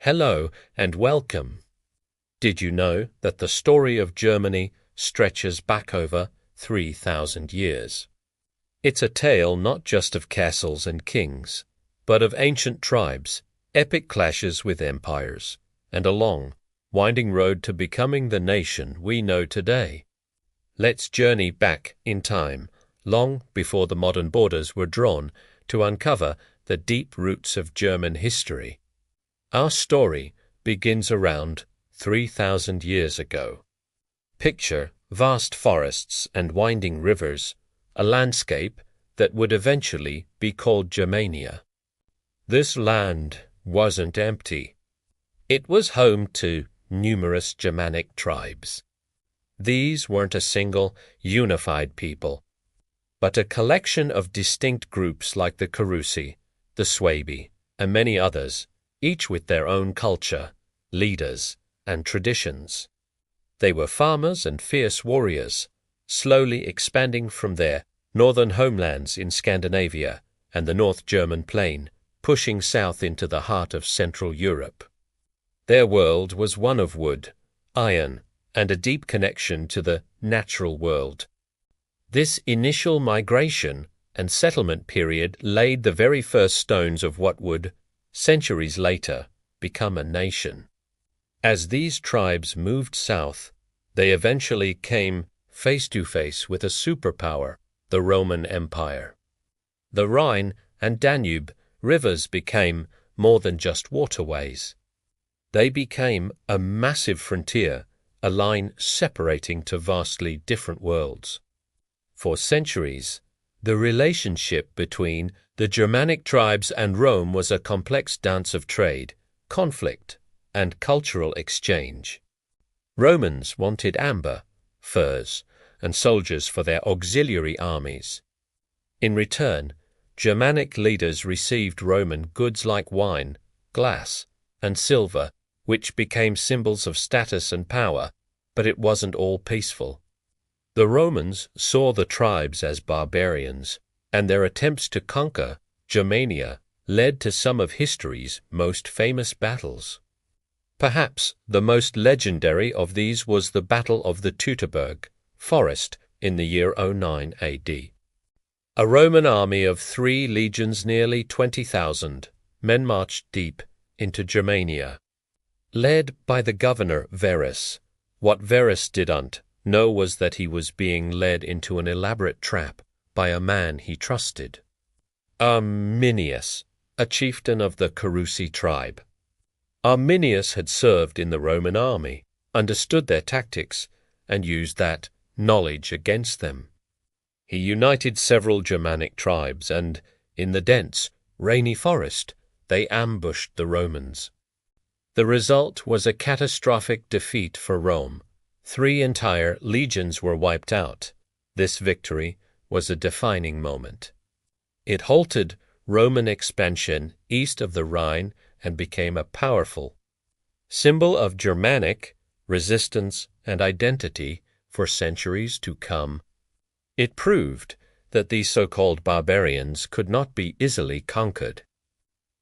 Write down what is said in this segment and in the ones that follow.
Hello and welcome. Did you know that the story of Germany stretches back over 3,000 years? It's a tale not just of castles and kings, but of ancient tribes, epic clashes with empires, and a long, winding road to becoming the nation we know today. Let's journey back in time, long before the modern borders were drawn, to uncover the deep roots of German history. Our story begins around 3,000 years ago. Picture vast forests and winding rivers, a landscape that would eventually be called Germania. This land wasn't empty. It was home to numerous Germanic tribes. These weren't a single, unified people, but a collection of distinct groups like the Carusi, the Suebi, and many others, each with their own culture, leaders, and traditions. They were farmers and fierce warriors, slowly expanding from their northern homelands in Scandinavia and the North German plain, pushing south into the heart of Central Europe. Their world was one of wood, iron, and a deep connection to the natural world. This initial migration and settlement period laid the very first stones of what would, centuries later, become a nation. As these tribes moved south, they eventually came face to face with a superpower, the Roman Empire. The Rhine and Danube rivers became more than just waterways. They became a massive frontier, a line separating two vastly different worlds. For centuries, the relationship between the Germanic tribes and Rome was a complex dance of trade, conflict, and cultural exchange. Romans wanted amber, furs, and soldiers for their auxiliary armies. In return, Germanic leaders received Roman goods like wine, glass, and silver, which became symbols of status and power, but it wasn't all peaceful. The Romans saw the tribes as barbarians, and their attempts to conquer Germania led to some of history's most famous battles. Perhaps the most legendary of these was the Battle of the Teutoburg Forest in the year 09 AD. A Roman army of 3 legions, nearly 20,000 men, marched deep into Germania. Led by the governor Verus, what Verus didn't know was that he was being led into an elaborate trap by a man he trusted. Arminius, a chieftain of the Carusi tribe. Arminius had served in the Roman army, understood their tactics, and used that knowledge against them. He united several Germanic tribes, and, in the dense, rainy forest, they ambushed the Romans. The result was a catastrophic defeat for Rome. 3 entire legions were wiped out. This victory was a defining moment. It halted Roman expansion east of the Rhine and became a powerful symbol of Germanic resistance and identity for centuries to come. It proved that these so-called barbarians could not be easily conquered.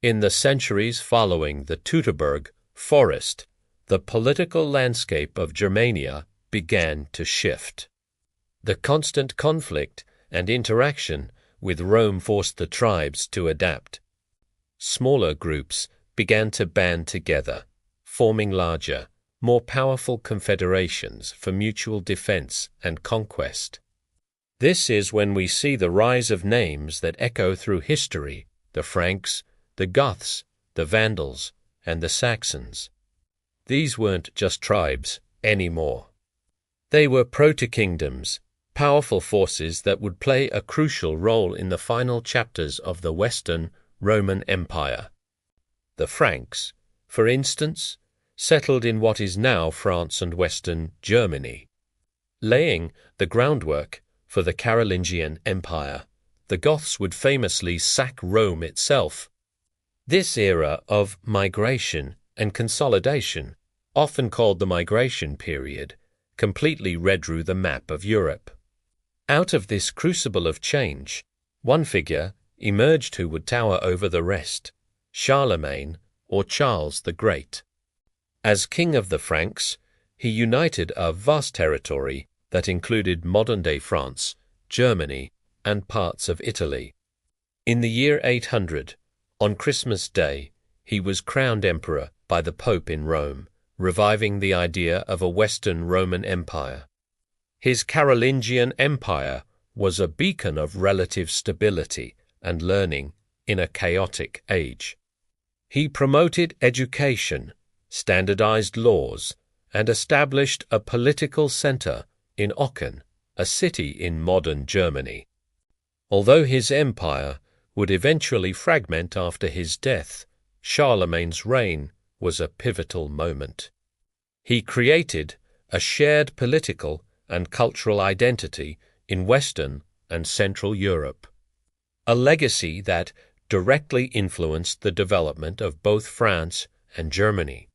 In the centuries following the Teutoburg Forest, the political landscape of Germania began to shift. The constant conflict and interaction with Rome forced the tribes to adapt. Smaller groups began to band together, forming larger, more powerful confederations for mutual defense and conquest. This is when we see the rise of names that echo through history: the Franks, the Goths, the Vandals, and the Saxons. These weren't just tribes anymore. They were proto-kingdoms, powerful forces that would play a crucial role in the final chapters of the Western Roman Empire. The Franks, for instance, settled in what is now France and Western Germany. Laying the groundwork for the Carolingian Empire, the Goths would famously sack Rome itself. This era of migration and consolidation, often called the Migration Period, completely redrew the map of Europe. Out of this crucible of change, one figure emerged who would tower over the rest: Charlemagne, or Charles the Great. As king of the Franks, he united a vast territory that included modern-day France, Germany, and parts of Italy. In the year 800, on Christmas Day, he was crowned emperor by the Pope in Rome, reviving the idea of a Western Roman Empire. His Carolingian Empire was a beacon of relative stability and learning in a chaotic age. He promoted education, standardized laws, and established a political center in Aachen, a city in modern Germany. Although his empire would eventually fragment after his death, Charlemagne's reign was a pivotal moment. He created a shared political and cultural identity in Western and Central Europe, a legacy that directly influenced the development of both France and Germany.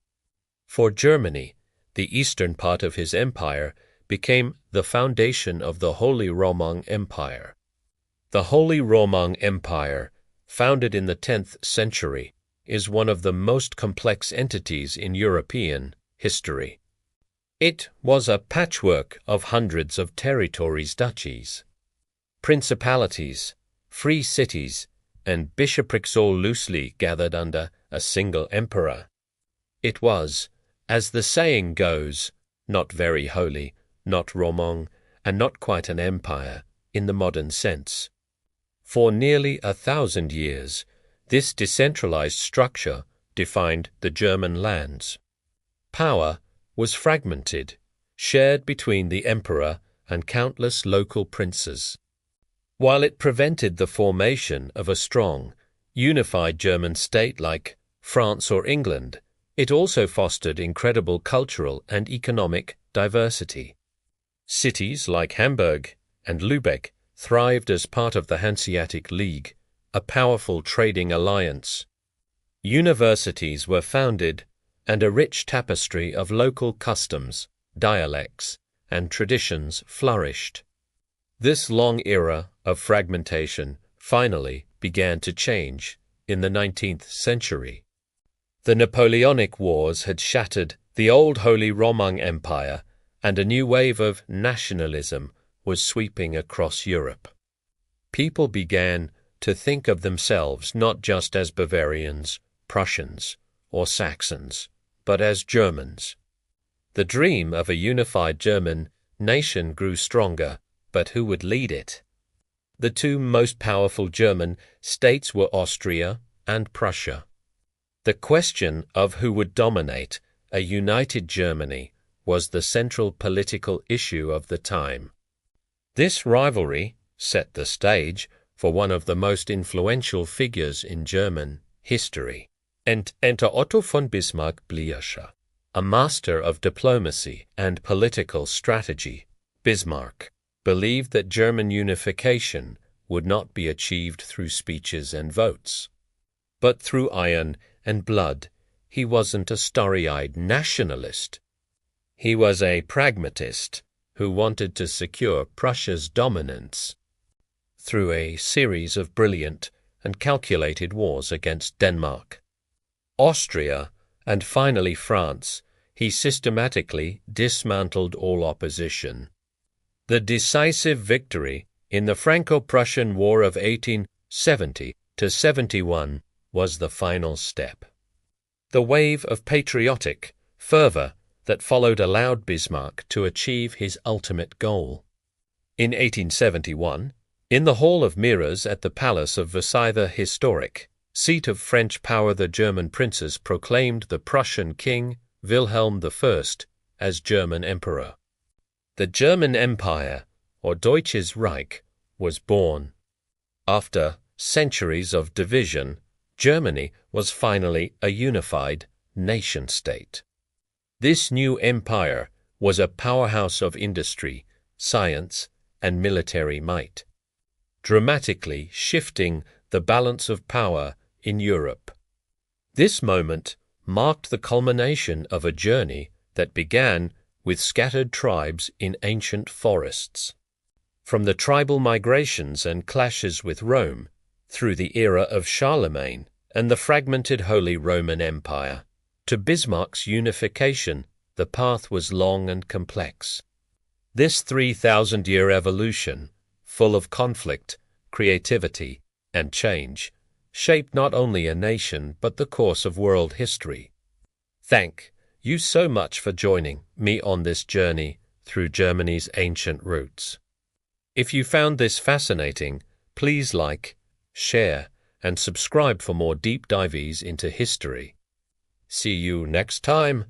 For Germany, the eastern part of his empire became the foundation of the Holy Roman Empire. The Holy Roman Empire, founded in the 10th century, is one of the most complex entities in European history. It was a patchwork of hundreds of territories, duchies, principalities, free cities, and bishoprics all loosely gathered under a single emperor. It was, as the saying goes, not very holy, not Roman, and not quite an empire in the modern sense. For nearly 1,000 years, this decentralized structure defined the German lands. Power was fragmented, shared between the emperor and countless local princes. While it prevented the formation of a strong, unified German state like France or England, it also fostered incredible cultural and economic diversity. Cities like Hamburg and Lübeck thrived as part of the Hanseatic League, a powerful trading alliance. Universities were founded, and a rich tapestry of local customs, dialects, and traditions flourished. This long era of fragmentation finally began to change in the 19th century. The Napoleonic Wars had shattered the old Holy Roman Empire, and a new wave of nationalism was sweeping across Europe. People began to think of themselves not just as Bavarians, Prussians, or Saxons, but as Germans. The dream of a unified German nation grew stronger, but who would lead it? The two most powerful German states were Austria and Prussia. The question of who would dominate a united Germany was the central political issue of the time. This rivalry set the stage for one of the most influential figures in German history. Enter Otto von Bismarck-Blicher, a master of diplomacy and political strategy. Bismarck believed that German unification would not be achieved through speeches and votes, but through iron and blood. He wasn't a starry-eyed nationalist. He was a pragmatist who wanted to secure Prussia's dominance through a series of brilliant and calculated wars against Denmark, Austria, and finally France. He systematically dismantled all opposition. The decisive victory in the Franco-Prussian War of 1870–71 was the final step. The wave of patriotic fervor that followed allowed Bismarck to achieve his ultimate goal. In 1871, in the Hall of Mirrors at the Palace of Versailles, the historic seat of French power, the German princes proclaimed the Prussian king Wilhelm I as German emperor. The German Empire, or Deutsches Reich, was born. After centuries of division, Germany was finally a unified nation-state. This new empire was a powerhouse of industry, science, and military might, dramatically shifting the balance of power in Europe. This moment marked the culmination of a journey that began with scattered tribes in ancient forests. From the tribal migrations and clashes with Rome, through the era of Charlemagne and the fragmented Holy Roman Empire. To Bismarck's unification, the path was long and complex. This 3,000-year evolution, full of conflict, creativity, and change, shaped not only a nation but the course of world history. Thank you so much for joining me on this journey through Germany's ancient roots. If you found this fascinating, please like, share, and subscribe for more deep dives into history. See you next time.